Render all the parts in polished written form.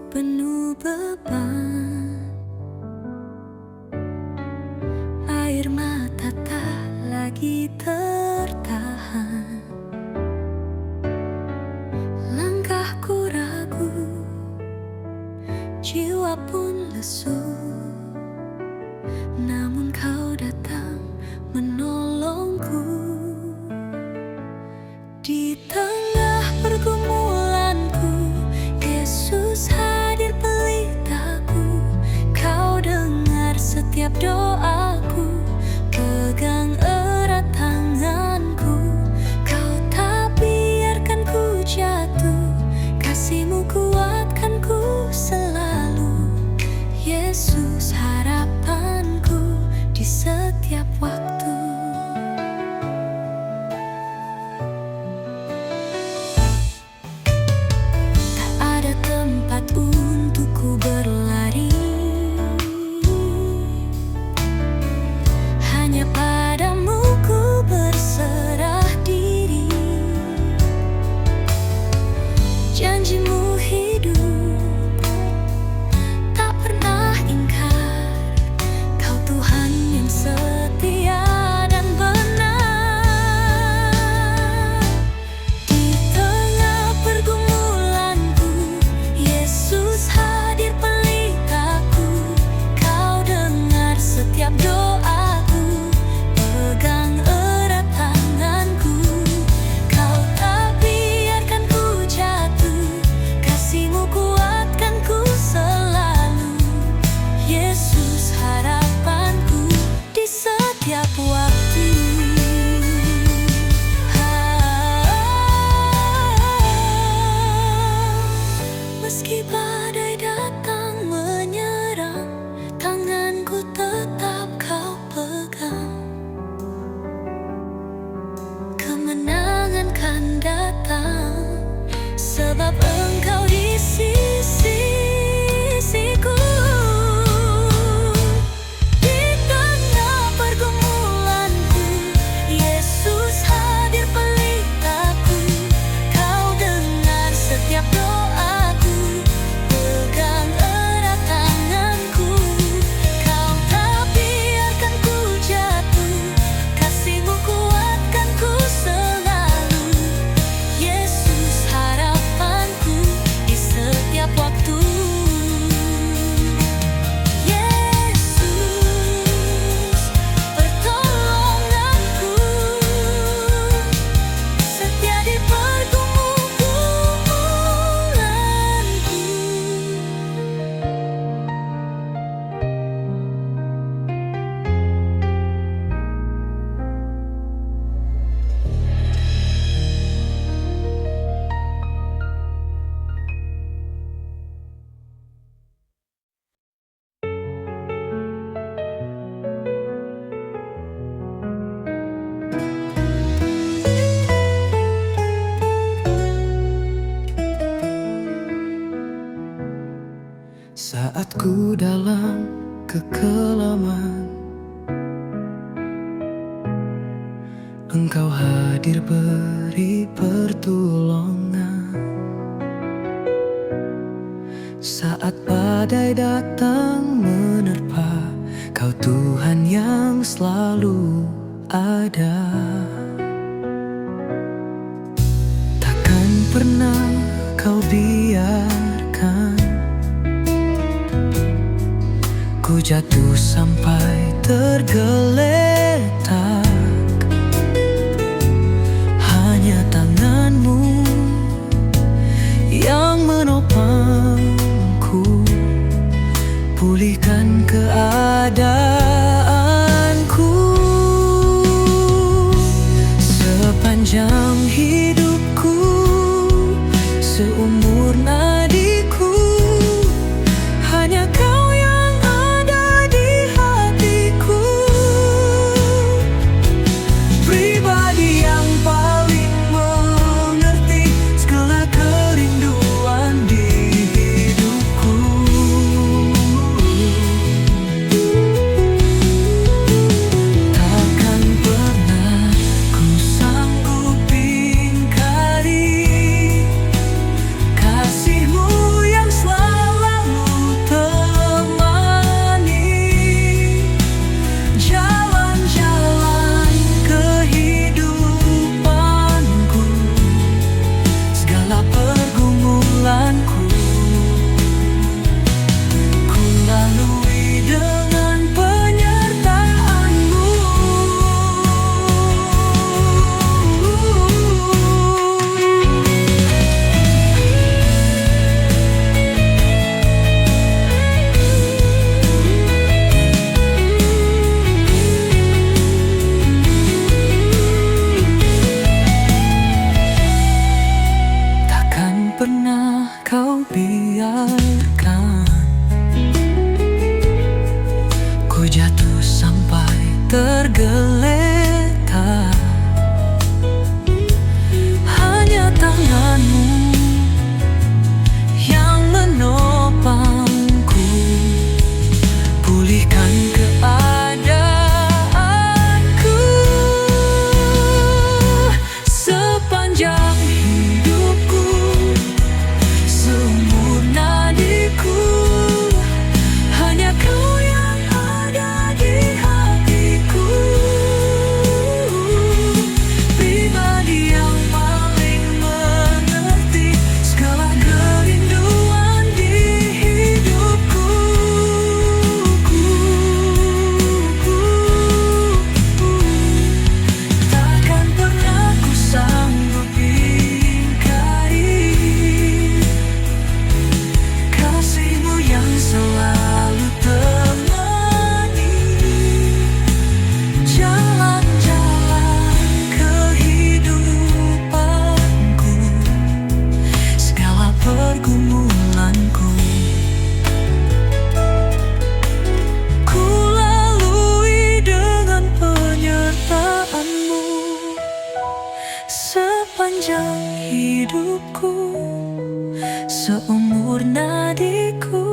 penuh beban, air mata tak lagi tertahan. Langkahku ragu, jiwa pun lesu, namun kau datang menolongku. Di tengah pergumulanku, Yesus hadir pelitaku. Kau dengar setiap doaku, pegang erat tanganku. Kau tak biarkan ku jatuh, kasih-Mu kuatkanku selalu. Yesus harapanku di setiap waktu. Untukku berlari, hanya padamu ku berserah diri. Janji-Mu hidup, tak pernah ingkar. Kau Tuhan yang setia dan benar. Di tengah pergumulanku, Yesus hadir pelitaku. Kau dengar setiap doaku, pegang erat tanganku. Kau tak biarkan ku jatuh, kasih-Mu kuatkanku selalu. Yesus harapanku di setiap waktu. Meski badai datang menyerang, tanganku tetap Kau pegang. Kemenangan kan datang, sebab Engkau di sisiku. Di tengah pergumulanku, Yesus hadir pelitaku. Kau dengar setiap doaku, pegang erat tanganku. Kau tak biarkan ku jatuh, kasih-Mu kuatkanku selalu. Yesus harapanku di setiap waktu. Yesus pertolonganku, setia di pergumulanku. Saat ku dalam kekelaman, Engkau hadir beri pertolongan. Saat badai datang menerpa, Kau Tuhan yang selalu ada. Takkan pernah Kau biarkan ku jatuh sampai tergeletak. Hanya tangan-Mu yang menopangku, pulihkan keadaanku. Sepanjang hidupku, seumur nadiku, hanya Kau yang ada di hatiku. Pribadi yang paling mengerti segala kerinduan di hidupku. Takkan pernah ku sanggup ingkari pernah kau biarkan ku jatuh sampai tergeletak. Hanya tanganmu yang menopangku, pulihkan keadaanku. Sepanjang hidupku, seumur nadiku, hanya kau yang ada di hatiku. Pribadi yang paling mengerti segala kerinduan di hidupku. Takkan pernah ku sanggup ingkari kasih-Mu yang selalu temani jalan-jalan kehidupanku, segala pergumulanku. Ku lalui dengan penyertaan-Mu sepanjang hidupku, seumur nadiku.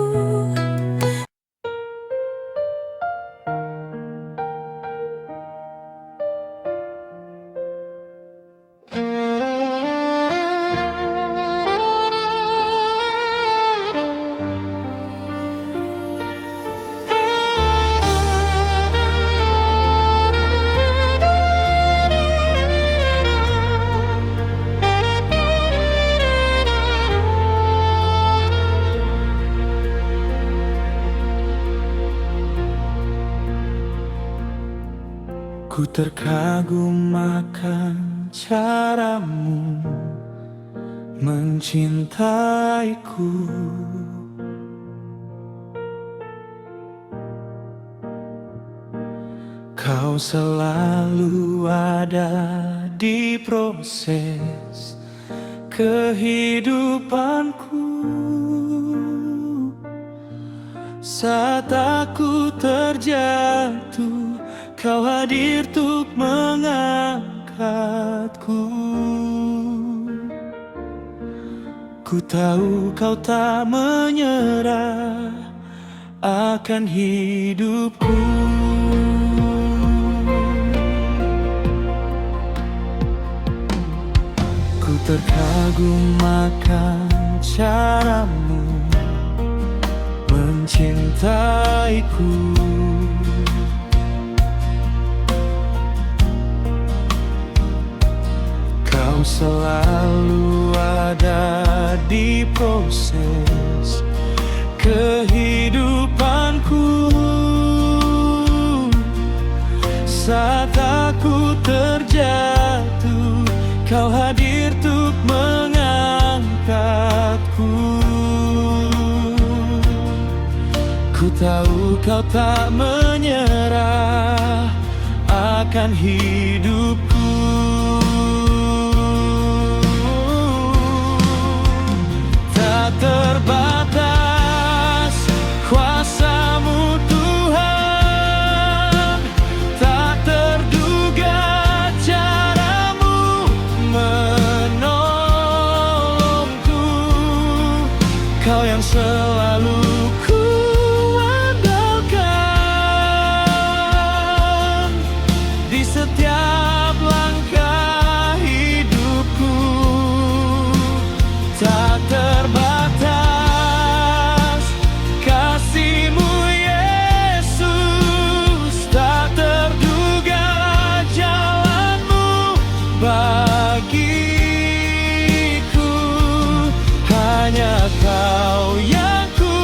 Ku terkagum akan caramu mencintaiku. Kau selalu ada di proses kehidupanku. Saat aku terjatuh, Kau hadir untuk mengangkatku. Ku tahu Kau tak menyerah akan hidupku. Ku terkagum akan caramu mencintaiku. Kau selalu ada di proses kehidupanku. Saat aku terjatuh, Kau hadir untuk mengangkatku. Ku tahu Kau tak menyerah akan hidupku. Tak terbatas kuasa-Mu Tuhan, tak terduga cara-Mu menolongku. Kau yang selalu ku andalkan di setiap langkah hidupku. Tak terbatas kasih-Mu Yesus, tak terduga jalan-Mu bagiku. Hanya Kau yang ku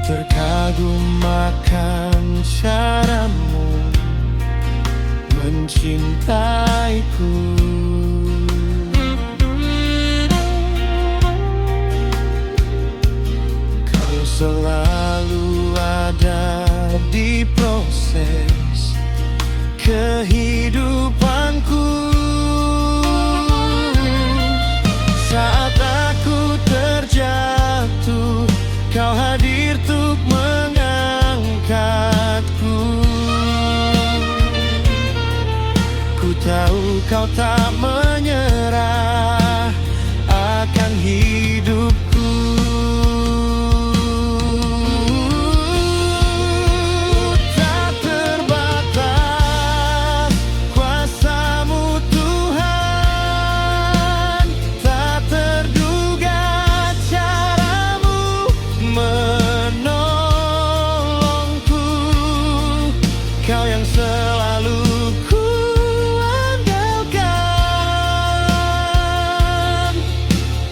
terkagum akan caramu mencintaiku. Kau selalu ada di proses kehidupanku. Saat aku terjatuh, Kau hadir untuk mengangkatku. Ku tahu Kau tak menyerah akan hidupku. Tak terbatas kuasa-Mu Tuhan, tak terduga cara-Mu menolongku. Kau yang selalu ku andalkan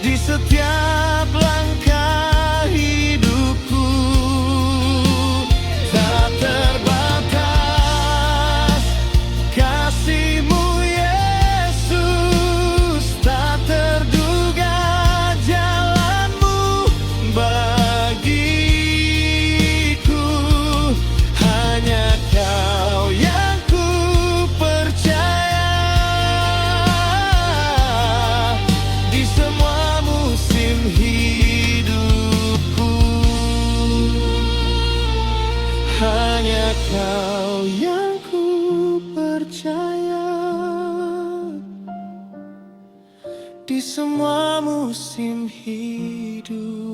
di setiap langkah hidupku. Tak terbatas kasih-Mu Yesus, tak terduga jalan-Mu bagiku. Hanya Kau yang ku percaya di semua musim hidupku. Hanya Kau yang ku percaya di semua musim hidupku.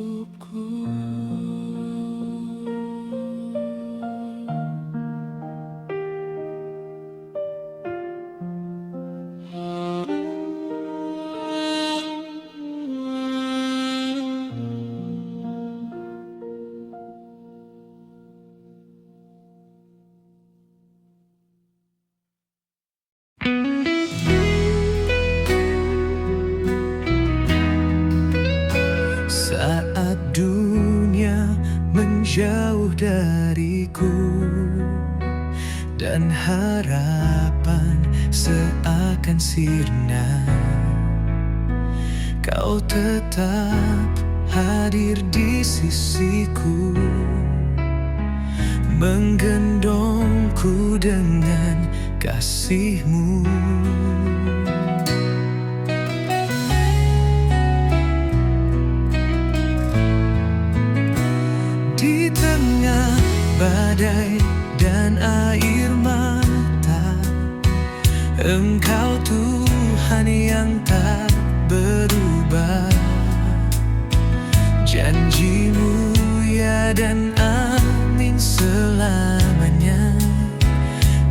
Saat dunia menjauh dariku dan harapan seakan sirna, Kau tetap hadir di sisiku, menggendongku dengan kasih-Mu. Di tengah badai dan air mata, Engkau Tuhan yang tak berubah. Janji-Mu ya dan amin selamanya.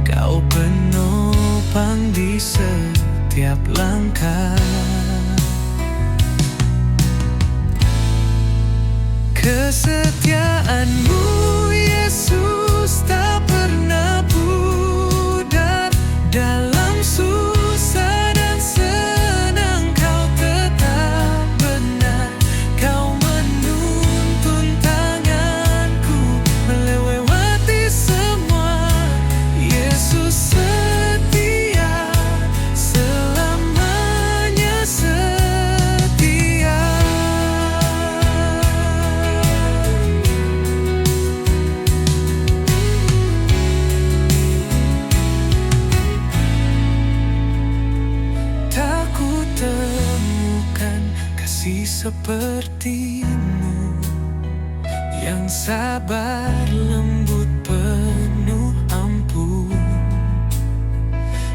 Kau penopang di setiap langkah. Kesetiaan-Mu Yesus tak pernah pudar. Dalam susah dan senang Kau tetap benar. Kau menuntun tanganku melewati semua. Yesus setia, selamanya setia. Seperti-Mu yang sabar, lembut, penuh ampun.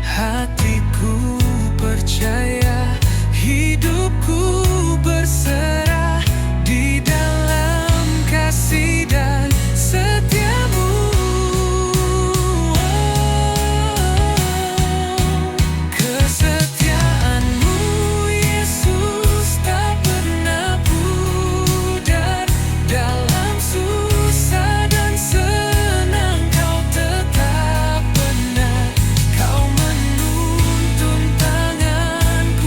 Hatiku percaya, hidupku berserah di dalam kasih dan setia-Mu. Kesetiaan-Mu Yesus tak pernah pudar. Dalam susah dan senang Kau tetap benar. Kau menuntun tanganku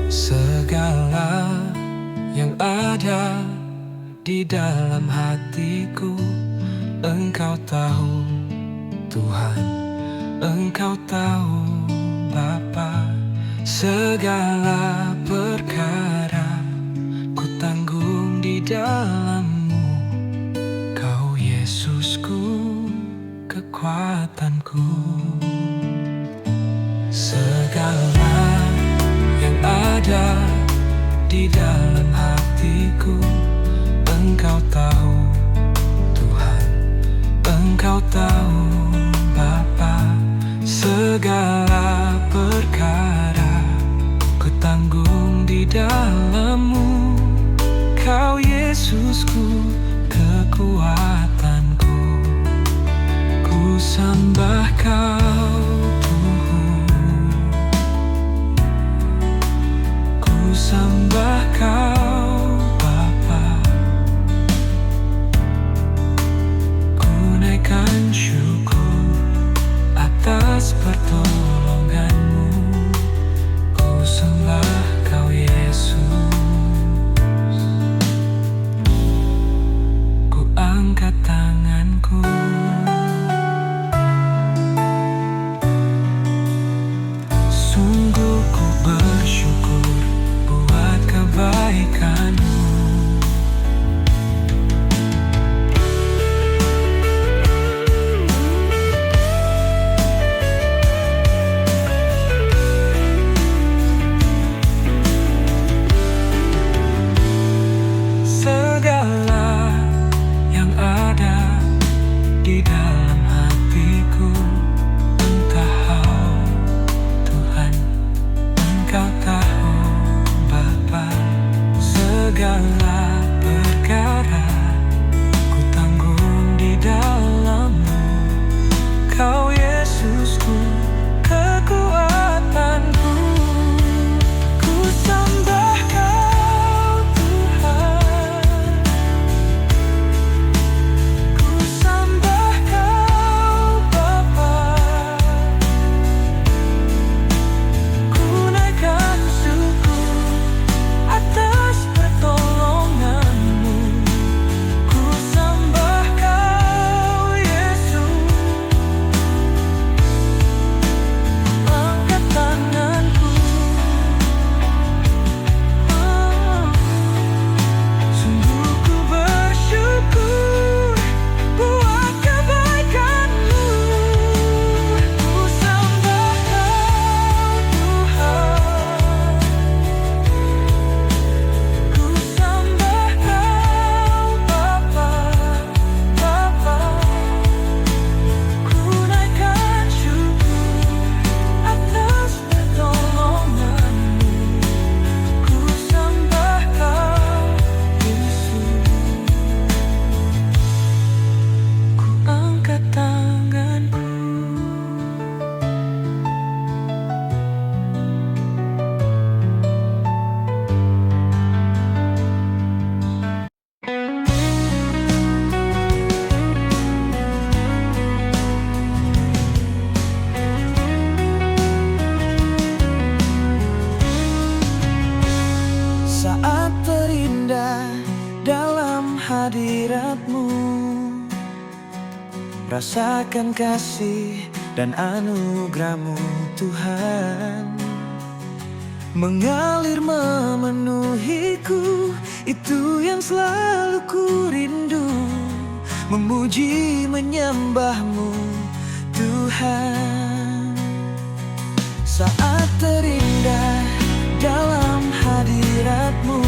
Segala yang ada di dalam hatiku, Engkau tahu Tuhan, Engkau tahu Bapa. Segala perkara ku tanggung di dalam-Mu, Kau Yesusku, kekuatanku. Segala yang ada di dalam hatiku, Engkau tahu Tuhan, Engkau tahu Bapa. Segala perkara ku tanggung di dalam-Mu, Kau Yesusku, kekuatanku. Ku sembah Kau Tuhan, ku sembah Kau Bapa. Ku naikkan syukur atas pertolongan-Mu. Ku sembah Kau Yesus. Ku angkat tanganku, sungguh ku bersyukur buat kebaikan-Mu. Segala yang ada di dalam hatiku, Engkau Tuhan, Engkau tahu Bapa. Segala perkara ku tanggung di dalam-Mu, Kau Yesusku, kekuatanku. Ku sembah Kau Tuhan, ku sembah Kau Bapa. Ku naikkan syukur atas pertolongan-Mu. Ku sembah Kau Yesus. Angkat tanganku, sungguh ku bersyukur buat kebaikan-Mu. Ku sembah Kau Tuhan, ku sembah Kau Bapa. Ku naikkan syukur atas pertolongan-Mu. Ku sembah Kau Yesus. Ku angkat tanganku, Saat terindah dalam hadirat-Mu, rasakan kasih dan anugerah-Mu Tuhan, mengalir memenuhiku. Itu yang selalu ku rindu, memuji menyembah-Mu Tuhan. Saat terindah dalam hadirat-Mu,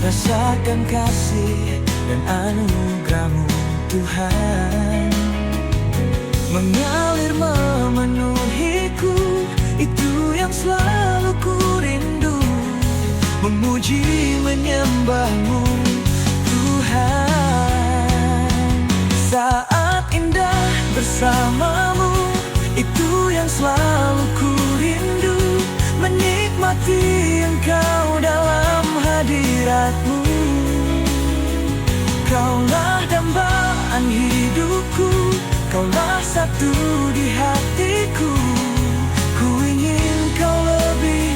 rasakan kasih dan anugerah-Mu Tuhan, mengalir memenuhiku. Itu yang selalu ku rindu, memuji menyembah-Mu Tuhan. Saat indah bersama-Mu, itu yang selalu ku rindu, menikmati Engkau dalam hadirat-Mu. Kaulah dambaan hidupku, Kaulah satu di hatiku. Ku ingin Kau lebih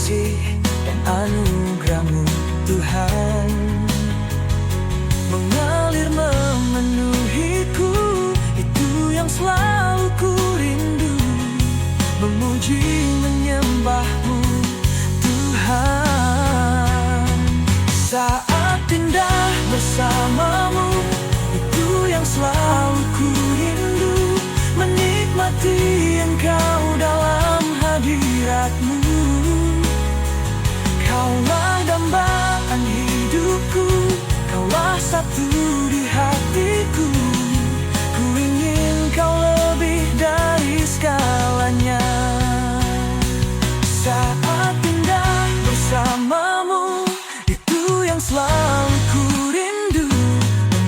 kasih dan anugerah-Mu Tuhan mengalir memenuhiku, itu yang selalu ku rindu, memuji menyembah-Mu Tuhan. Saat indah bersama-Mu, itu yang selalu ku rindu, menikmati Engkau dalam hadirat-Mu. Kaulah dambaan hidupku, Kaulah satu di hatiku. Ku ingin Kau lebih dari segalanya. Saat indah bersama-Mu, itu yang selalu ku rindu,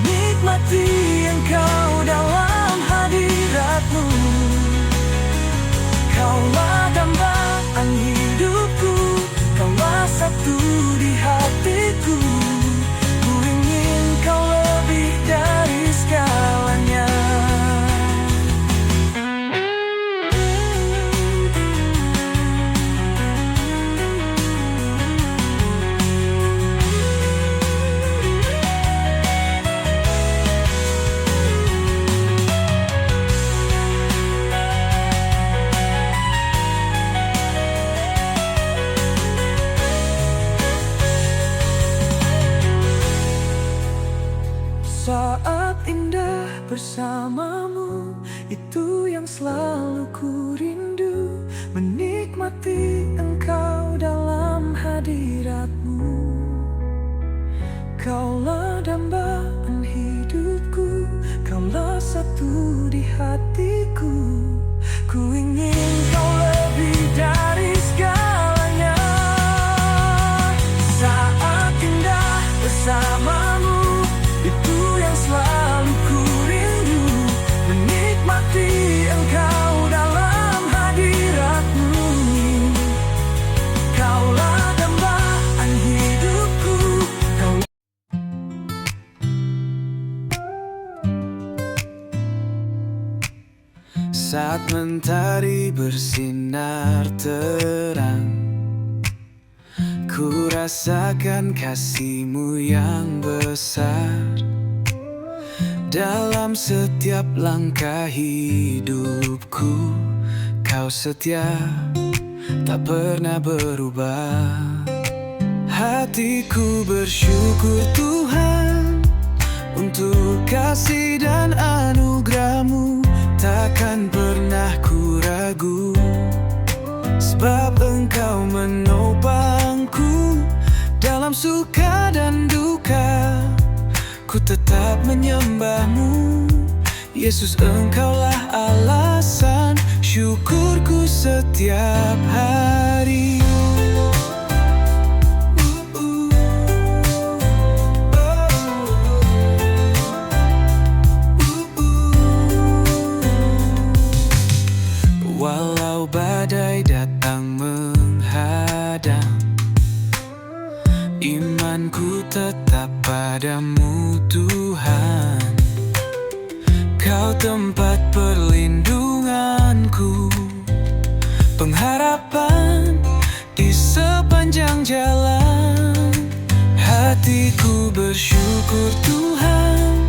menikmati Engkau dalam hadirat-Mu. Kaulah dambaan hidupku, Kaulah satu di hatiku. Ku ingin Kau lebih dari segalanya. Saat indah bersama-Mu, itu yang selalu ku rindu, menikmati Engkau dalam hadirat-Mu. Kaulah dambaan hidupku, Kaulah satu di hatiku. Ku ingin Kau lebih dari segalanya. Saat indah bersama-Mu, itu yang selalu ku rindu, menikmati Engkau dalam hadirat-Mu. Kaulah dambaan hidupku, saat mentari bersinar terang, ku rasakan kasih-Mu yang besar. Dalam setiap langkah hidupku, Kau setia, tak pernah berubah. Hatiku bersyukur Tuhan, untuk kasih dan anugerah-Mu. Takkan pernah ku ragu, sebab Engkau menopangku dalam suka dan duka. Ku tetap menyembah-Mu, Yesus. Engkaulah alasan syukurku setiap hari. Walau badai datang menghadang, imanku tetap padamu Tuhan. Kau tempat perlindunganku, pengharapan di sepanjang jalan. Hatiku bersyukur Tuhan,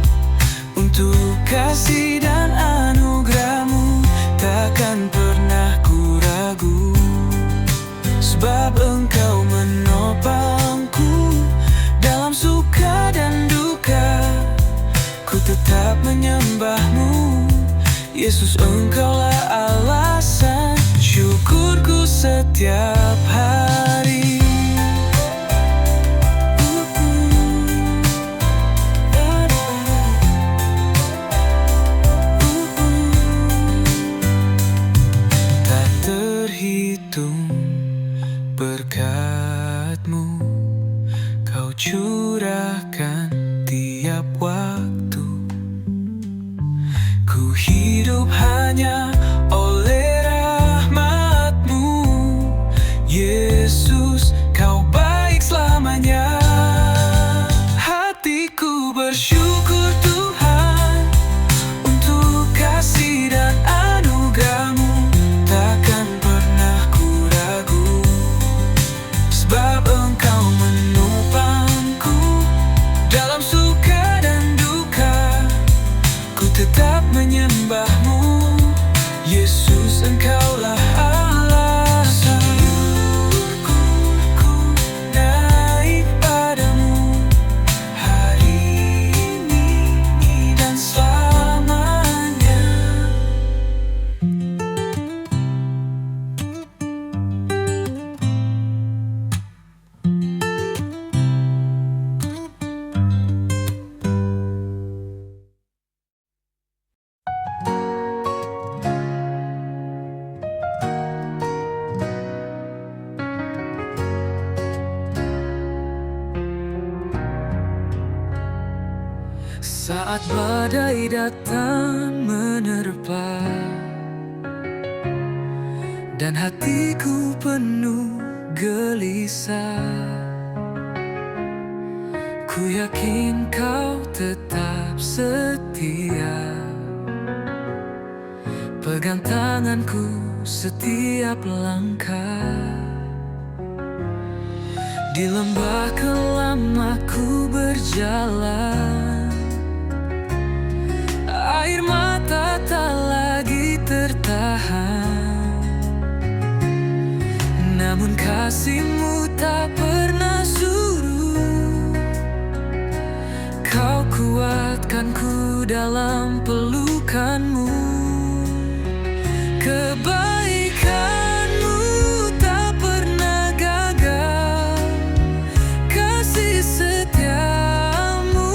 untuk kasih dan anugerah-Mu. Takkan pernah ku ragu, sebab Engkau menopangku dalam suka dan duka. Ku tetap menyembah-Mu, Yesus. Engkaulah alasan syukurku setiap hari. Tak terhitung berkat-Mu, Kau curahkan tiap waktu. Ku hidup hanya oleh rahmat-Mu, Yesus. Kau baik selamanya. Hatiku bersyukur Tuhan, untuk kasih dan anugerah-Mu. Takkan pernah ku ragu, Saat badai datang menerpa dan hatiku penuh gelisah, ku yakin kau tetap setia, pegang tanganku setiap langkah. Di lembah kelam aku berjalan, air mata tak lagi tertahan, namun kasih-Mu tak pernah surut. Kau kuatkanku dalam pelukan-Mu. Kebaikan-Mu tak pernah gagal, kasih setia-Mu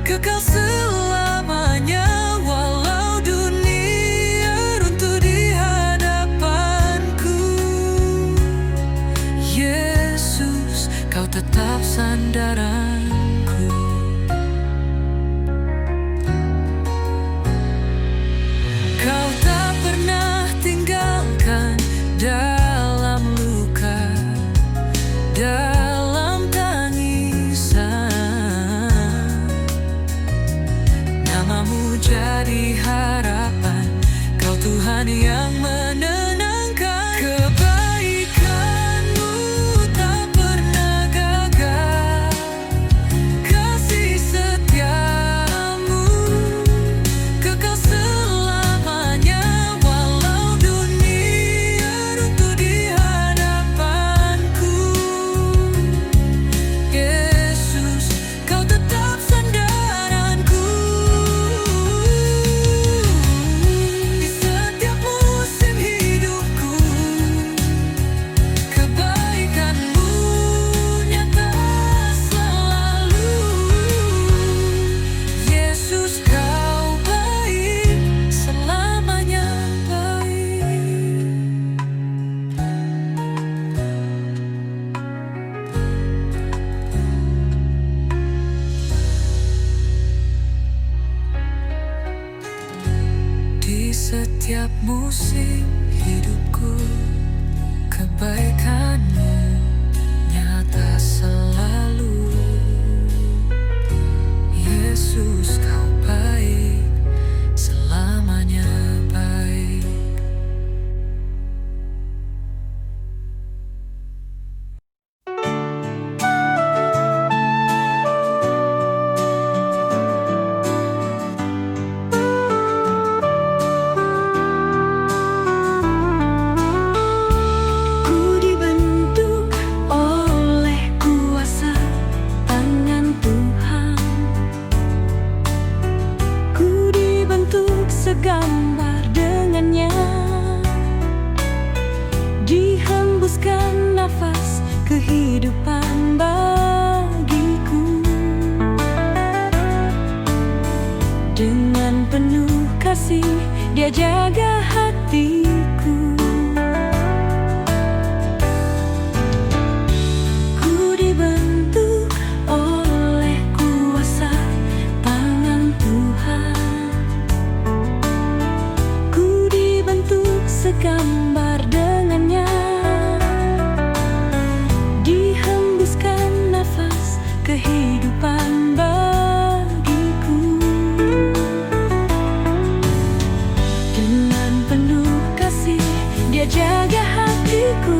kekal selamanya. Walau dunia runtuh di hadapanku, Yesus, Kau tetap sandaranku. Kau tak pernah tinggalkan dalam luka, dalam tangisan. Nama-Mu jadi harapan, Kau Tuhan yang menenangkan. Kebaikan-Mu tak pernah gagal, kasih setia-Mu kekal selamanya. Walau dunia runtuh di hadapanku, Yesus, Kau tetap sandaranku. Di setiap musim hidupku, kebaikan-Mu nyata selalu. Yesus, Kau baik, selamanya baik. Di setiap musim hidupku, kebaikan-Mu nyata selalu. Yesus, Kau baik, selamanya baik. Ku dibentuk oleh kuasa tangan Tuhan. Ku dibentuk segambar dengannya. Dihembuskan nafas kehidupan bagiku. Dengan penuh kasih Dia jaga hatiku. Ku dibentuk oleh kuasa tangan Tuhan. Ku dibentuk segambar dengannya. Dihembuskan nafas kehidupan bagiku. Dengan penuh kasih Dia jaga hatiku.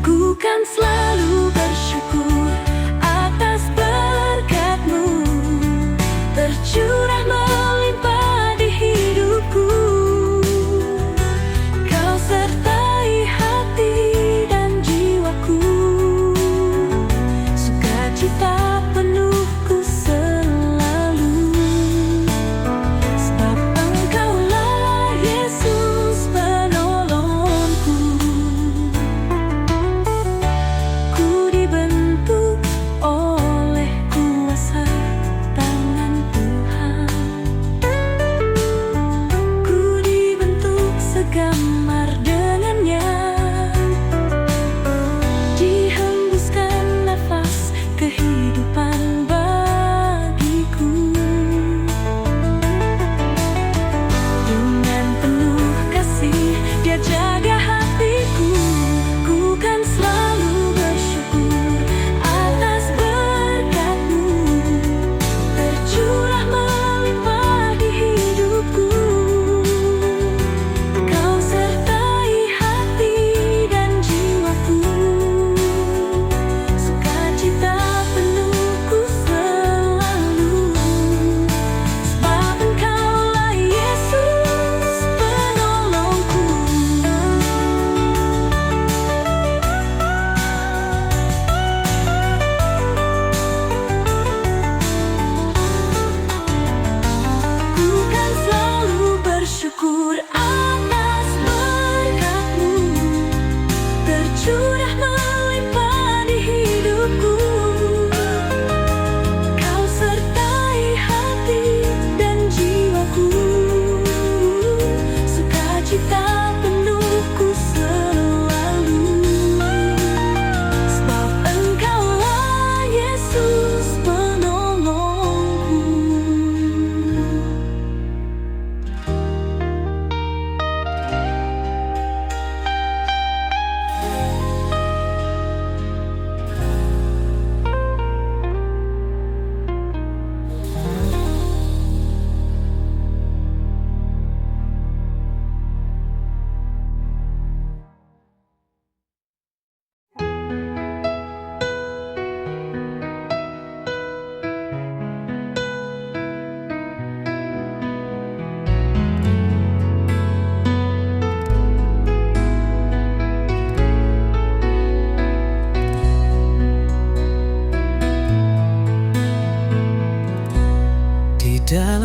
Ku kan selalu bersyukur atas berkat-Mu tercurah melimpah di hidupku. Kau sertai hati dan jiwaku, sukacita penuhku selalu. Sebab Engkaulah Yesus penolongku.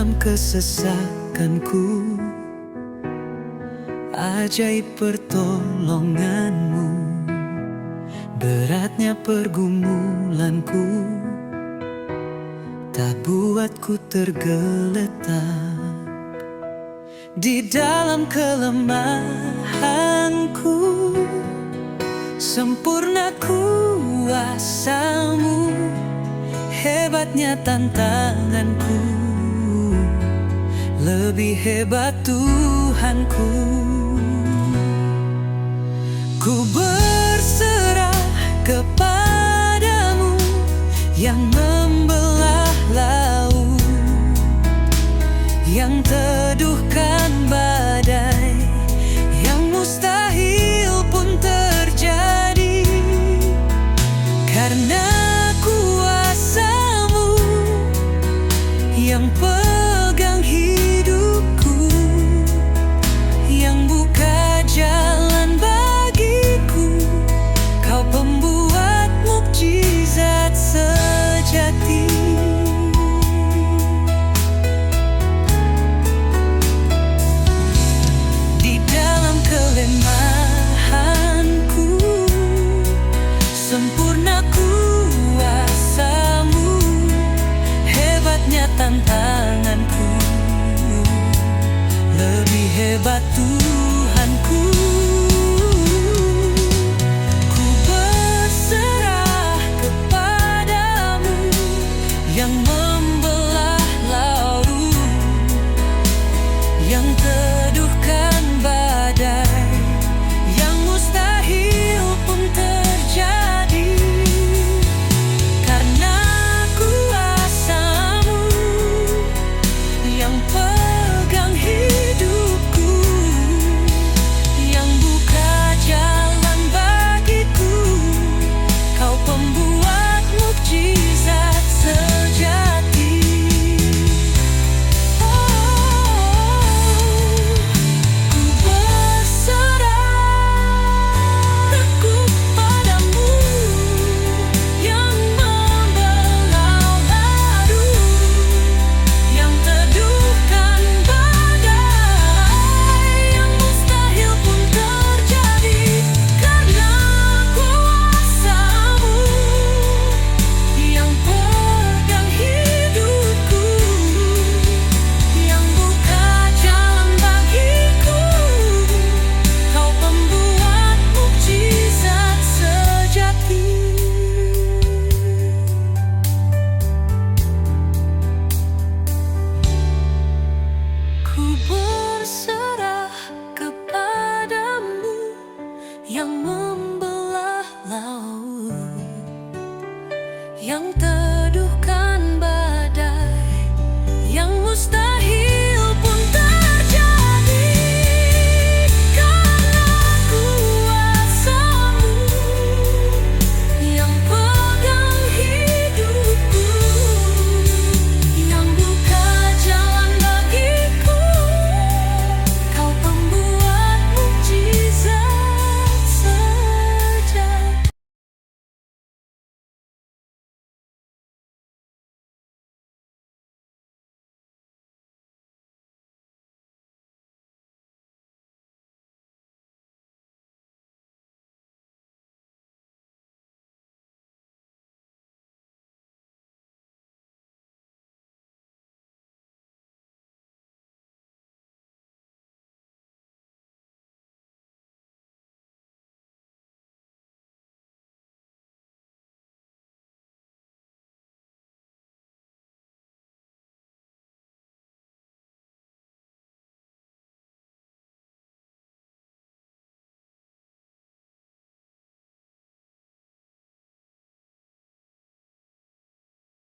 dalam kesesakanku, ajaib pertolonganmu. Beratnya pergumulanku tak buatku tergeletak. Di dalam kelemahanku, sempurna kuasa-Mu. Hebatnya tantanganku, lebih hebat Tuhanku. Ku berserah kepadamu yang membelah laut, yang teduhkan badai, yang mustahil pun terjadi. Karena kuasa-Mu yang pegang hidupku, yang buka jalan bagiku. Kau pembuat mukjizat sejati. Di dalam kelemahanku, sempurna kuasa-Mu. Hebatnya tantanganku, lebih hebat Tuhanku. Ku berserah kepadamu yang membelah laut, yang teduhkan badai, yang mustahil pun terjadi. Karena kuasa-Mu yang pegang hidupku, yang buka jalan bagiku. Kau pembuat mukjizat sejati. Ku berserah kepadamu yang membelah laut, yang teduhkan badai, yang mustahil pun terjadi. Karena kuasa-Mu yang pegang hidupku, yang buka jalan bagiku. Kau pembuat mukjizat sejati. Ku berserah kepadamu yang membelah laut, yang